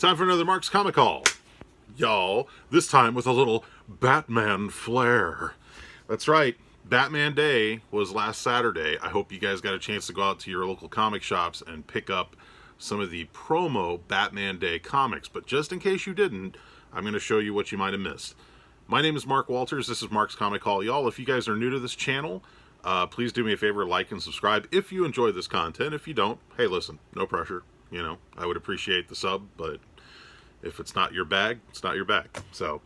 Time for another Mark's Comic Haul. Y'all, this time with a little Batman flair. That's right, Batman Day was last Saturday. I hope you guys got a chance to go out to your local comic shops and pick up some of the promo Batman Day comics. But just in case you didn't, I'm going to show you what you might have missed. My name is Mark Walters. This is Mark's Comic Haul. Y'all, if you guys are new to this channel, please do me a favor, like and subscribe if you enjoy this content. If you don't, hey, listen, no pressure. You know, I would appreciate the sub, but if it's not your bag, it's not your bag. So,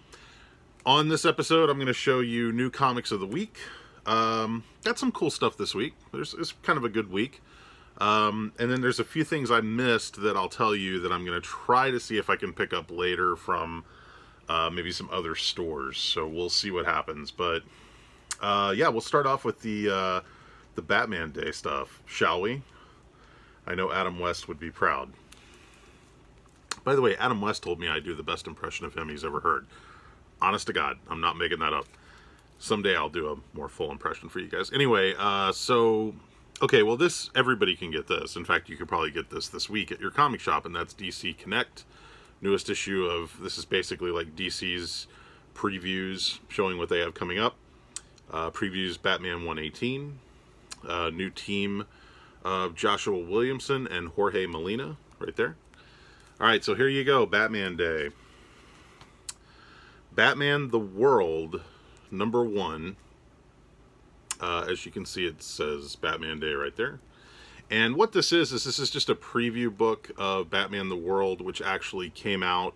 on this episode, I'm going to show you new comics of the week. Got some cool stuff this week. It's kind of a good week. And then there's a few things I missed that I'll tell you that I'm going to try to see if I can pick up later from maybe some other stores. So we'll see what happens. But yeah, we'll start off with the Batman Day stuff, shall we? I know Adam West would be proud. By the way, Adam West told me I do the best impression of him he's ever heard. Honest to God, I'm not making that up. Someday I'll do a more full impression for you guys. Anyway, okay, well this, everybody can get this. In fact, you could probably get this week at your comic shop, and that's DC Connect. Newest issue of, this is basically like DC's previews, showing what they have coming up. Previews Batman 118. New team of Joshua Williamson and Jorge Molina, right there. Alright, so here you go, Batman Day. Batman the World, #1. As you can see, it says Batman Day right there. And what this is this is just a preview book of Batman the World, which actually came out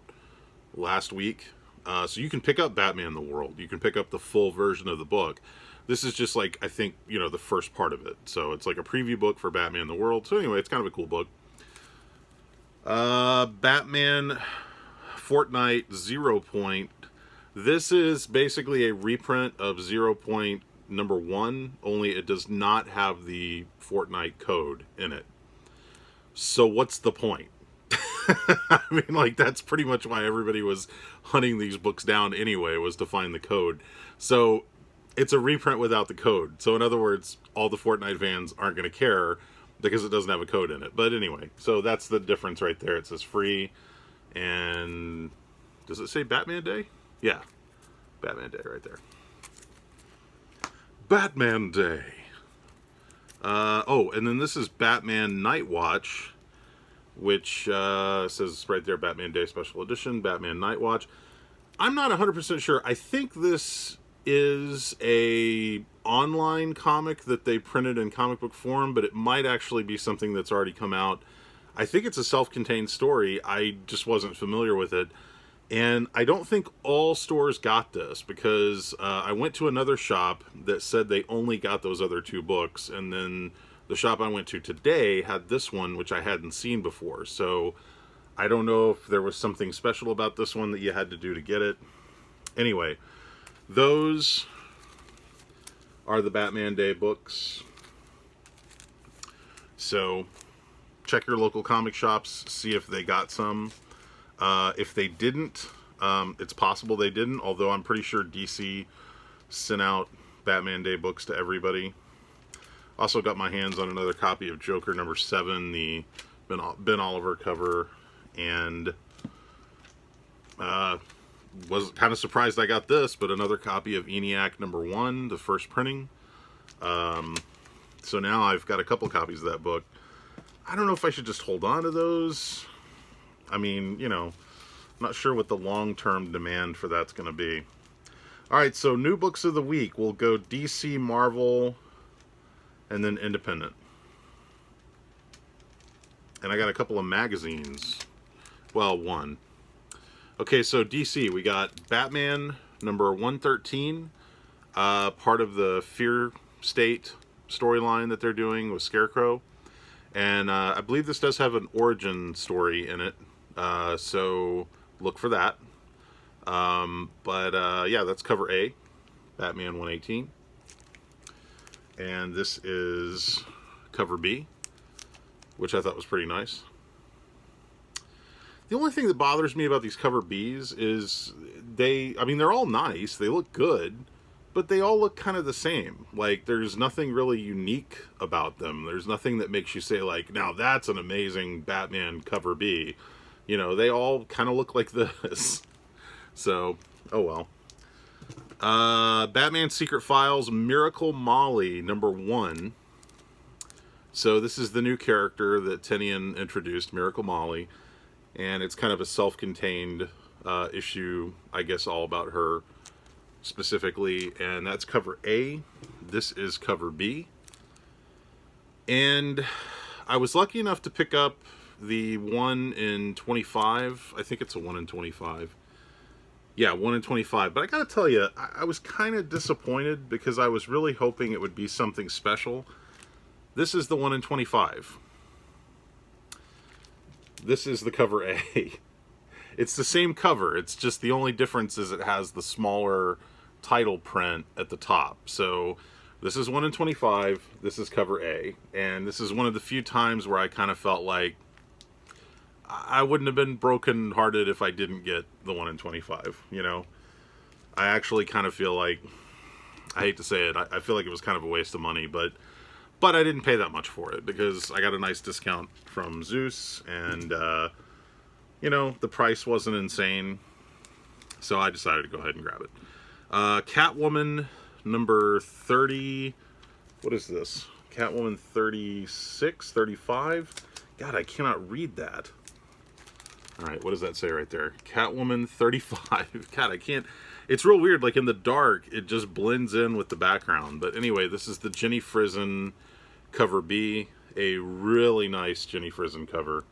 last week. So you can pick up Batman the World. You can pick up the full version of the book. This is just like, I think, you know, the first part of it. So it's like a preview book for Batman the World. So anyway, it's kind of a cool book. Batman Fortnite 0 Point. This is basically a reprint of 0 Point #1, only it does not have the Fortnite code in it. So what's the point? I mean, like, that's pretty much why everybody was hunting these books down anyway, was to find the code. So it's a reprint without the code. So in other words, all the Fortnite fans aren't going to care because it doesn't have a code in it. But anyway, so that's the difference right there. It says free, and does it say Batman Day? Yeah, Batman Day right there. Batman Day. Oh, and then this is Batman Night Watch, which says right there, Batman Day Special Edition, Batman Night Watch. I'm not 100% sure. I think this is a online comic that they printed in comic book form, but it might actually be something that's already come out. I think it's a self-contained story. I just wasn't familiar with it. And I don't think all stores got this, because I went to another shop that said they only got those other 2 books, and then the shop I went to today had this one, which I hadn't seen before. So I don't know if there was something special about this one that you had to do to get it. Anyway, those are the Batman Day books. So check your local comic shops, see if they got some. If they didn't, it's possible they didn't, although I'm pretty sure DC sent out Batman Day books to everybody. Also got my hands on another copy of Joker #7, the Ben Oliver cover, and was kind of surprised I got this, but another copy of ENIAC #1, the first printing. So now I've got a couple copies of that book. I don't know if I should just hold on to those. I mean, you know, I'm not sure what the long-term demand for that's going to be. Alright, so new books of the week. We'll go DC, Marvel, and then Independent. And I got a couple of magazines. Well, one. Okay, so DC, we got Batman #113, part of the Fear State storyline that they're doing with Scarecrow. And I believe this does have an origin story in it. So look for that. Yeah, that's cover A, Batman 118. And this is cover B, which I thought was pretty nice. The only thing that bothers me about these cover Bs is they're all nice, they look good, but they all look kind of the same. Like, there's nothing really unique about them. There's nothing that makes you say, like, now that's an amazing Batman cover B. You know, they all kind of look like this. So, oh well. Batman Secret Files Miracle Molly #1. So this is the new character that Tinian introduced, Miracle Molly. And it's kind of a self-contained issue, I guess, all about her specifically. And that's cover A. This is cover B. And I was lucky enough to pick up the 1 in 25. I think it's a 1 in 25. Yeah, 1 in 25. But I gotta tell you, I was kind of disappointed because I was really hoping it would be something special. This is the 1 in 25. This is the cover A. It's the same cover. It's just the only difference is it has the smaller title print at the top. So this is 1 in 25. This is cover A. And this is one of the few times where I kind of felt like I wouldn't have been brokenhearted if I didn't get the 1 in 25, you know? I actually kind of feel like, I hate to say it, I feel like it was kind of a waste of money, but I didn't pay that much for it because I got a nice discount from Zeus, and, you know, the price wasn't insane, so I decided to go ahead and grab it. Catwoman number 30, what is this? Catwoman 36, 35? God, I cannot read that. All right, what does that say right there? Catwoman 35. God, I can't. It's real weird. Like in the dark, it just blends in with the background. But anyway, this is the Jenny Frison cover B. A really nice Jenny Frison cover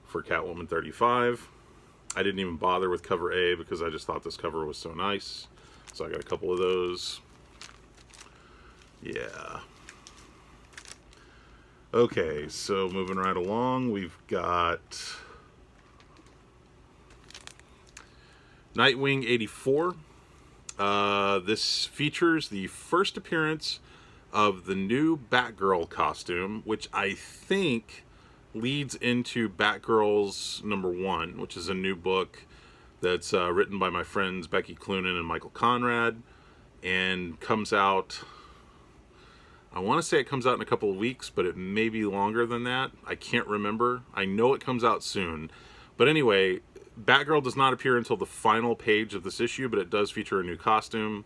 for Catwoman 35. I didn't even bother with cover A because I just thought this cover was so nice. So I got a couple of those. Yeah. Okay, so moving right along, we've got Nightwing 84. This features the first appearance of the new Batgirl costume, which I think leads into Batgirl's #1, which is a new book that's written by my friends Becky Cloonan and Michael Conrad, and comes out, I want to say it comes out in a couple of weeks, but it may be longer than that. I can't remember. I know it comes out soon. But anyway, Batgirl does not appear until the final page of this issue, but it does feature a new costume.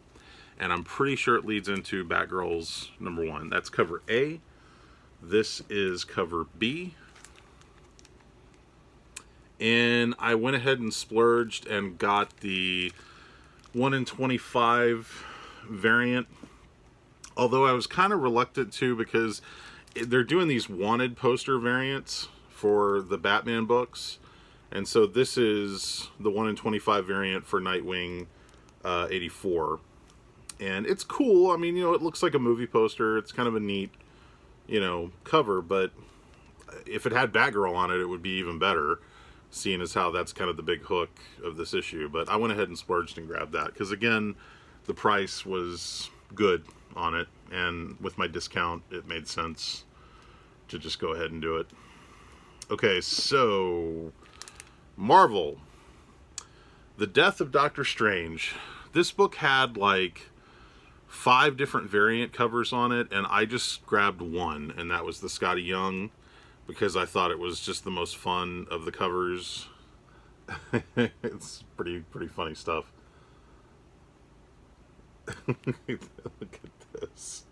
And I'm pretty sure it leads into Batgirl's #1. That's cover A. This is cover B. And I went ahead and splurged and got the 1 in 25 variant. Although I was kind of reluctant to because they're doing these wanted poster variants for the Batman books. And so this is the 1 in 25 variant for Nightwing 84. And it's cool. I mean, you know, it looks like a movie poster. It's kind of a neat, you know, cover. But if it had Batgirl on it, it would be even better, seeing as how that's kind of the big hook of this issue. But I went ahead and splurged and grabbed that. Because, again, the price was good on it. And with my discount, it made sense to just go ahead and do it. Okay, so Marvel, The Death of Doctor Strange. This book had like 5 different variant covers on it, and I just grabbed one, and that was the Scotty Young, because I thought it was just the most fun of the covers. It's pretty funny stuff. Look at this.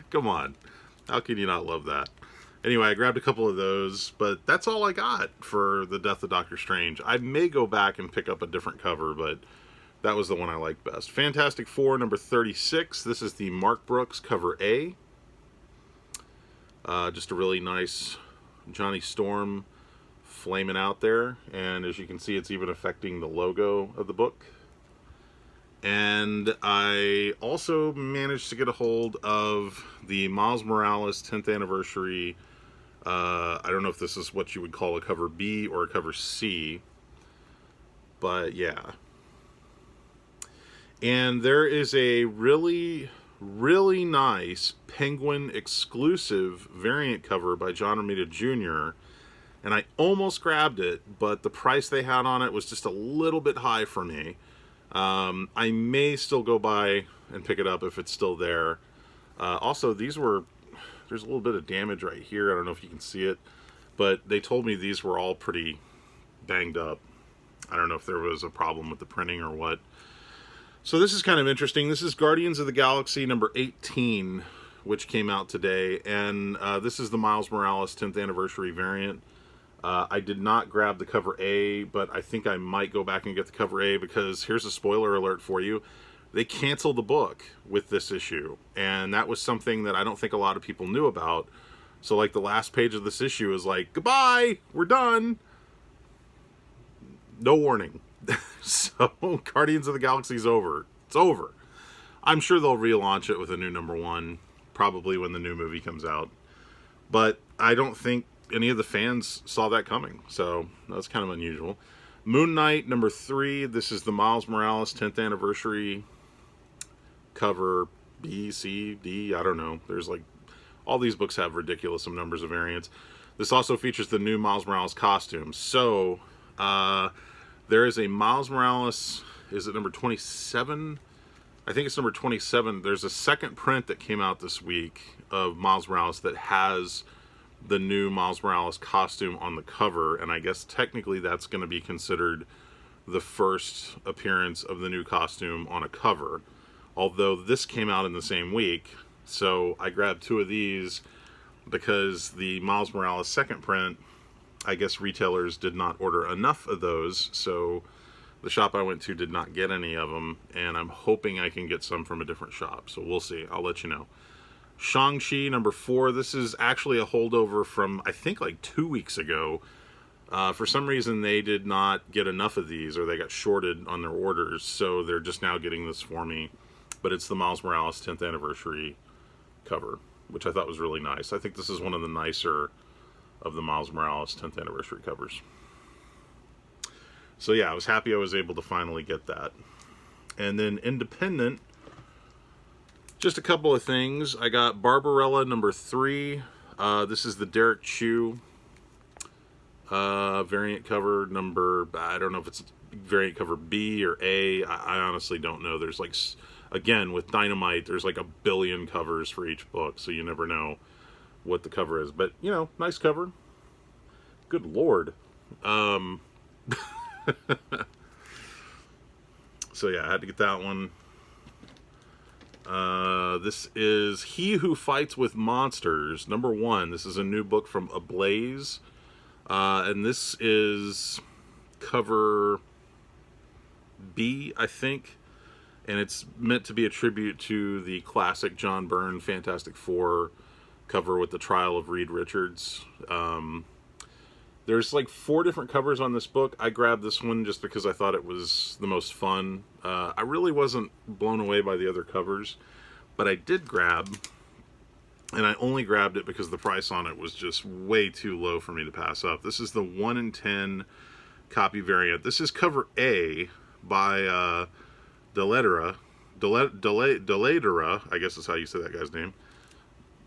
Come on. How can you not love that? Anyway, I grabbed a couple of those, but that's all I got for The Death of Doctor Strange. I may go back and pick up a different cover, but that was the one I liked best. Fantastic Four number 36. This is the Mark Brooks cover A. Just a really nice Johnny Storm flaming out there. And as you can see, it's even affecting the logo of the book. And I also managed to get a hold of the Miles Morales 10th anniversary. I don't know if this is what you would call a cover B or a cover C. But yeah. And there is a really nice Penguin exclusive variant cover by John Romita Jr. And I almost grabbed it, but the price they had on it was just a little bit high for me. I may still go by and pick it up if it's still there. Also, there's a little bit of damage right here. I don't know if you can see it, but they told me these were all pretty banged up. I don't know if there was a problem with the printing or what. So this is kind of interesting. This is Guardians of the Galaxy number 18, which came out today, and this is the Miles Morales 10th anniversary variant. I did not grab the cover A, but I think I might go back and get the cover A, because here's a spoiler alert for you. They canceled the book with this issue, and that was something that I don't think a lot of people knew about. So like the last page of this issue is like, goodbye, we're done. No warning. So Guardians of the Galaxy is over. It's over. I'm sure they'll relaunch it with a new number 1, probably when the new movie comes out. But I don't think any of the fans saw that coming, so that's kind of unusual. Moon Knight number 3. This is the Miles Morales 10th anniversary cover B, C, D. I don't know. There's like, all these books have ridiculous numbers of variants. This also features the new Miles Morales costume. So there is a Miles Morales, is it number 27? I think it's number 27. There's a second print that came out this week of Miles Morales that has the new Miles Morales costume on the cover, and I guess technically that's going to be considered the first appearance of the new costume on a cover, although this came out in the same week. So I grabbed 2 of these because the Miles Morales second print, I guess retailers did not order enough of those, so the shop I went to did not get any of them, and I'm hoping I can get some from a different shop, so we'll see. I'll let you know. Shang-Chi number 4. This is actually a holdover from, I think, like 2 weeks ago. For some reason, they did not get enough of these, or they got shorted on their orders, so they're just now getting this for me. But it's the Miles Morales 10th anniversary cover, which I thought was really nice. I think this is one of the nicer of the Miles Morales 10th anniversary covers. So yeah, I was happy I was able to finally get that. And then independent, just a couple of things. I got Vampirella number 3. This is the Derek Chew variant cover number, I don't know if it's variant cover B or A. I honestly don't know. There's like, again, with Dynamite, there's like a billion covers for each book, so you never know what the cover is. But, you know, nice cover. Good Lord. So yeah, I had to get that one. This is He Who Fights with Monsters, number 1. This is a new book from Ablaze. And this is cover B, I think. And it's meant to be a tribute to the classic John Byrne Fantastic Four cover with the trial of Reed Richards. There's like 4 different covers on this book. I grabbed this one just because I thought it was the most fun. I really wasn't blown away by the other covers, but I did grab, and I only grabbed it because the price on it was just way too low for me to pass up. This is the 1 in 10 copy variant. This is cover A by Deledera, I guess is how you say that guy's name.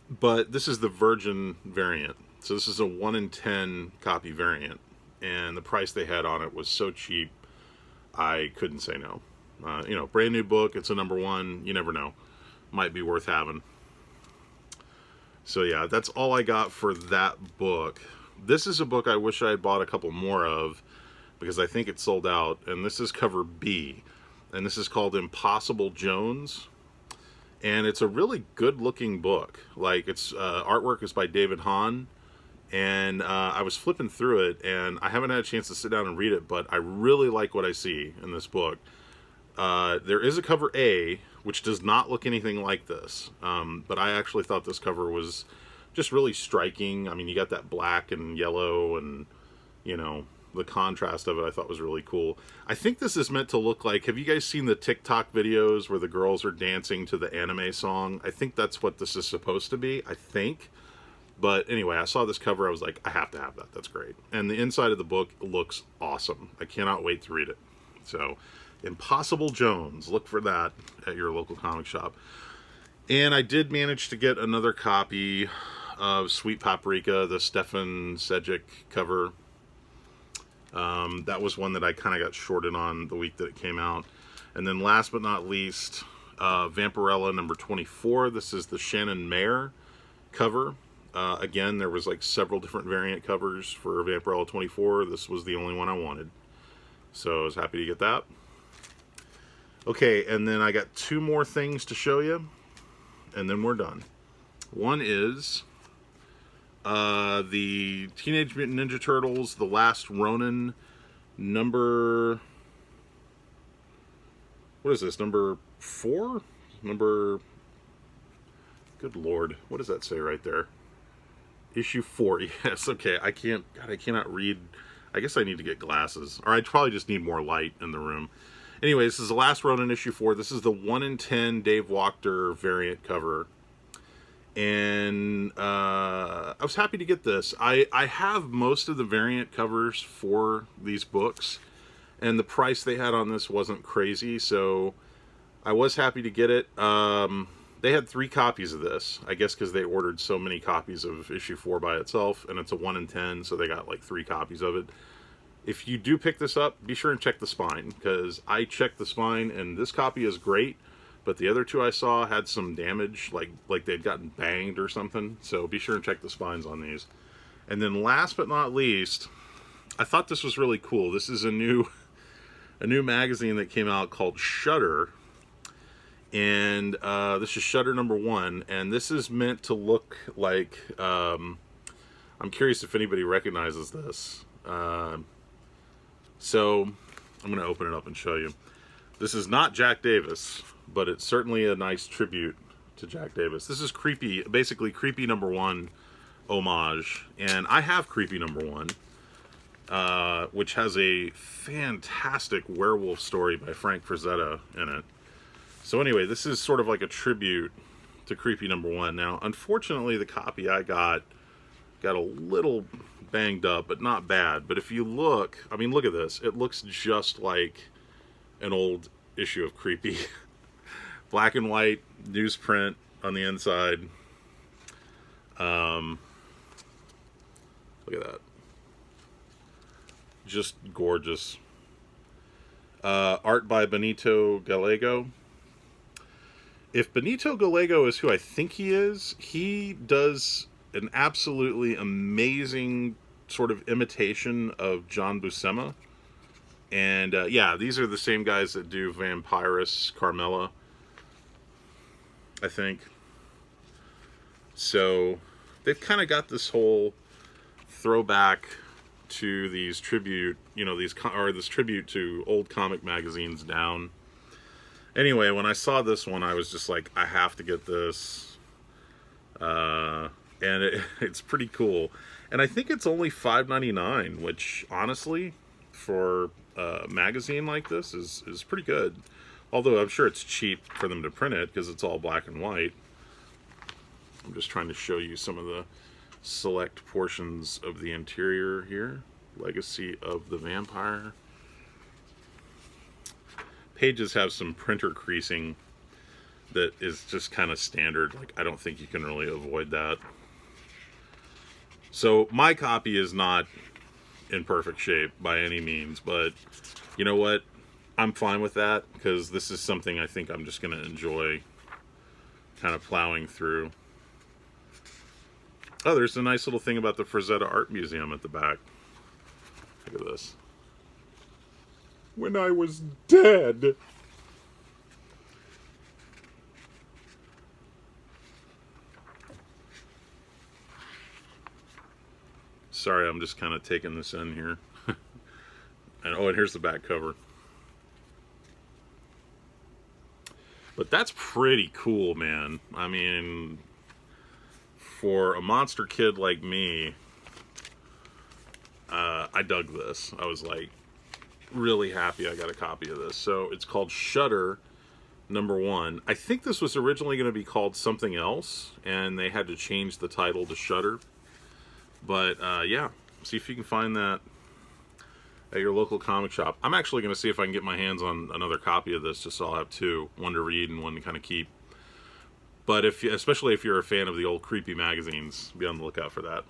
But this is the Virgin variant. So this is a 1 in 10 copy variant, and the price they had on it was so cheap, I couldn't say no. You know, brand new book, it's a number 1, you never know. Might be worth having. So yeah, that's all I got for that book. This is a book I wish I had bought a couple more of, because I think it sold out, and this is cover B, and this is called Impossible Jones. And it's a really good looking book. Like, it's artwork is by David Hahn. And I was flipping through it, and I haven't had a chance to sit down and read it, but I really like what I see in this book. There is a cover A, which does not look anything like this. But I actually thought this cover was just really striking. I mean, you got that black and yellow, and, you know, the contrast of it I thought was really cool. I think this is meant to look like, have you guys seen the TikTok videos where the girls are dancing to the anime song? I think that's what this is supposed to be, I think. But anyway, I saw this cover, I was like, I have to have that, that's great. And the inside of the book looks awesome. I cannot wait to read it. So, Impossible Jones, look for that at your local comic shop. And I did manage to get another copy of Sweet Paprika, the Stefan Sejic cover. That was one that I kind of got shorted on the week that it came out. And then last but not least, Vampirella number 24. This is the Shannon Mayer cover. Again, there was like several different variant covers for Vampirella 24. This was the only one I wanted, so I was happy to get that. Okay, and then I got two more things to show you, and then we're done. One is the Teenage Mutant Ninja Turtles, The Last Ronin, number... What is this, number 4? Number... Good Lord, what does that say right there? Issue 4, yes, okay, I cannot read. I guess I need to get glasses, or I probably just need more light in the room. Anyway, this is The Last Ronin issue 4. This is the 1 in 10 Dave Wachter variant cover. And I was happy to get this. I have most of the variant covers for these books, and the price they had on this wasn't crazy, so I was happy to get it. They had 3 copies of this, I guess because they ordered so many copies of issue 4 by itself, and it's a 1 in 10, so they got like 3 copies of it. If you do pick this up, be sure and check the spine, because I checked the spine, and this copy is great, but the other 2 I saw had some damage, like they'd gotten banged or something, so be sure and check the spines on these. And then last but not least, I thought this was really cool. This is a new magazine that came out called Shudder, and this is Shudder number 1, and this is meant to look like, I'm curious if anybody recognizes this. So I'm going to open it up and show you. This is not Jack Davis, but it's certainly a nice tribute to Jack Davis. This is Creepy, basically Creepy number 1 homage, and I have Creepy number 1, which has a fantastic werewolf story by Frank Frazetta in it. So anyway, this is sort of like a tribute to Creepy number 1. Now, unfortunately, the copy I got a little banged up, but not bad. But if you look, I mean, look at this. It looks just like an old issue of Creepy. Black and white newsprint on the inside. Look at that. Just gorgeous. Art by Benito Gallego. If Benito Gallego is who I think he is, he does an absolutely amazing sort of imitation of John Buscema. And yeah, these are the same guys that do Vampirus Carmella, I think. So they've kind of got this whole throwback to these tribute, you know, this tribute to old comic magazines down. Anyway, when I saw this one, I was just like, I have to get this. And it's pretty cool. And I think it's only $5.99, which honestly, for a magazine like this, is pretty good. Although I'm sure it's cheap for them to print it because it's all black and white. I'm just trying to show you some of the select portions of the interior here. Legacy of the Vampire. Pages have some printer creasing that is just kind of standard. Like, I don't think you can really avoid that. So my copy is not in perfect shape by any means, but you know what? I'm fine with that because this is something I think I'm just going to enjoy kind of plowing through. Oh, there's a nice little thing about the Frazetta Art Museum at the back. Look at this. When I was dead. Sorry, I'm just kind of taking this in here. And oh, and here's the back cover. But that's pretty cool, man. I mean, for a monster kid like me, I dug this. I was like really happy I got a copy of this. So it's called Shudder number 1. I think this was originally going to be called something else, and they had to change the title to Shudder. But yeah, see if you can find that at your local comic shop. I'm actually going to see if I can get my hands on another copy of this, just so I'll have 2, one to read and one to kind of keep. But especially if you're a fan of the old creepy magazines, be on the lookout for that.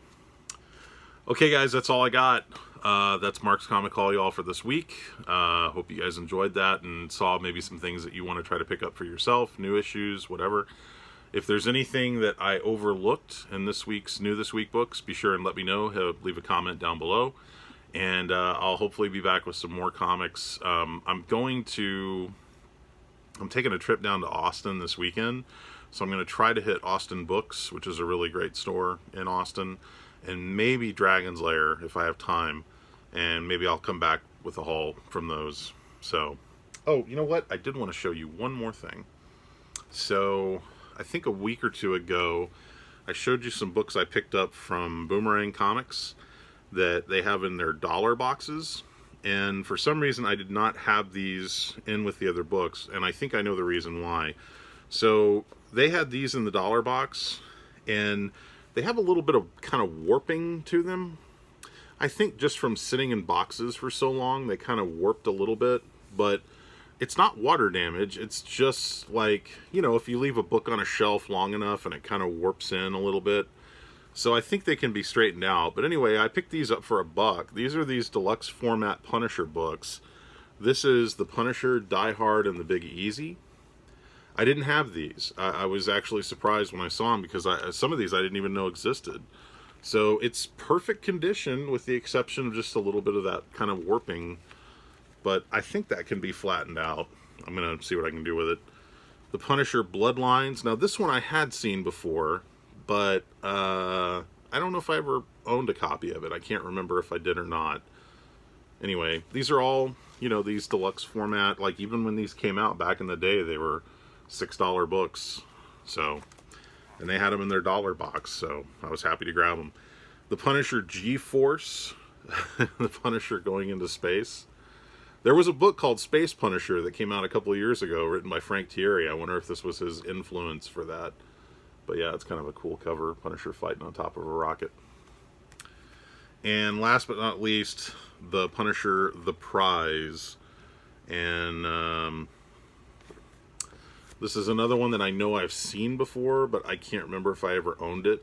Okay, guys, that's all I got. That's Mark's Comic Haul, y'all, for this week. Hope you guys enjoyed that and saw maybe some things that you want to try to pick up for yourself, new issues, whatever. If there's anything that I overlooked in this week's New This Week books, be sure and let me know. Leave a comment down below. And I'll hopefully be back with some more comics. I'm taking a trip down to Austin this weekend. So I'm going to try to hit Austin Books, which is a really great store in Austin, and maybe Dragon's Lair if I have time, and maybe I'll come back with a haul from those. So, oh, you know what? I did want to show you one more thing. So, I think a week or two ago, I showed you some books I picked up from Boomerang Comics that they have in their dollar boxes, and for some reason I did not have these in with the other books, and I think I know the reason why. So, they had these in the dollar box, and they have a little bit of kind of warping to them. I think just from sitting in boxes for so long, they kind of warped a little bit, but it's not water damage. It's just like, you know, if you leave a book on a shelf long enough and it kind of warps in a little bit. So I think they can be straightened out. But anyway, I picked these up for $1. These are these deluxe format Punisher books. This is the Punisher, Die Hard, and the Big Easy. I didn't have these. I was actually surprised when I saw them because some of these I didn't even know existed. So it's perfect condition with the exception of just a little bit of that kind of warping. But I think that can be flattened out. I'm going to see what I can do with it. The Punisher Bloodlines. Now this one I had seen before, but I don't know if I ever owned a copy of it. I can't remember if I did or not. Anyway, these are all, you know, these deluxe format. Like even when these came out back in the day, they were $6 books. So, and they had them in their dollar box, so I was happy to grab them. The Punisher G-Force, the Punisher going into space. There was a book called Space Punisher that came out a couple of years ago, written by Frank Thierry. I wonder if this was his influence for that. But yeah, it's kind of a cool cover. Punisher fighting on top of a rocket. And last but not least, the Punisher The Prize. And this is another one that I know I've seen before, but I can't remember if I ever owned it.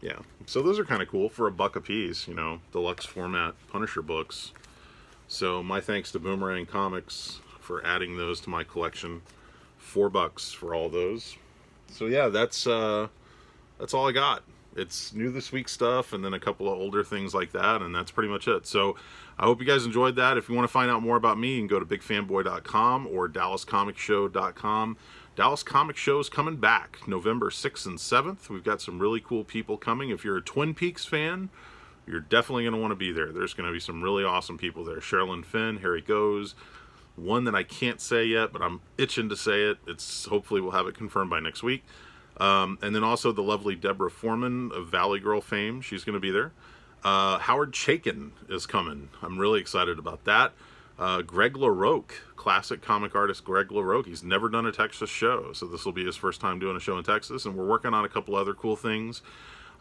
Yeah, so those are kind of cool for $1 a piece, you know, deluxe format Punisher books. So my thanks to Boomerang Comics for adding those to my collection. $4 for all those. So yeah, that's all I got. It's new this week stuff, and then a couple of older things like that, and that's pretty much it. So I hope you guys enjoyed that. If you want to find out more about me, you can go to bigfanboy.com or dallascomicshow.com. Dallas Comic Show is coming back November 6th and 7th. We've got some really cool people coming. If you're a Twin Peaks fan, you're definitely going to want to be there. There's going to be some really awesome people there. Sherilyn Fenn, Harry Goes, one that I can't say yet, but I'm itching to say it. Hopefully we'll have it confirmed by next week. And then also the lovely Deborah Foreman of Valley Girl fame. She's going to be there. Howard Chaykin is coming. I'm really excited about that. Greg Laroche, classic comic artist Greg Laroche. He's never done a Texas show, so this will be his first time doing a show in Texas, and we're working on a couple other cool things.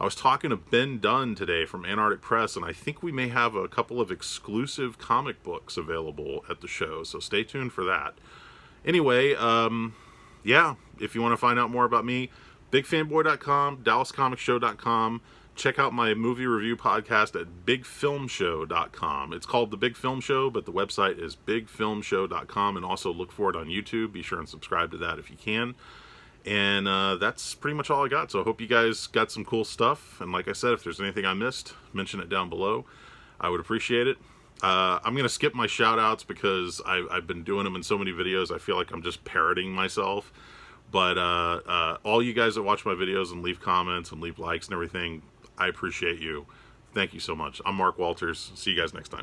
I was talking to Ben Dunn today from Antarctic Press, and I think we may have a couple of exclusive comic books available at the show, so stay tuned for that. Anyway, yeah, if you want to find out more about me, bigfanboy.com, dallascomicshow.com. Check out my movie review podcast at bigfilmshow.com. It's called The Big Film Show, but the website is bigfilmshow.com, and also look for it on YouTube. Be sure and subscribe to that if you can. And that's pretty much all I got. So I hope you guys got some cool stuff. And like I said, if there's anything I missed, mention it down below. I would appreciate it. I'm going to skip my shout outs because I've been doing them in so many videos. I feel like I'm just parroting myself. But all you guys that watch my videos and leave comments and leave likes and everything, I appreciate you. Thank you so much. I'm Mark Walters. See you guys next time.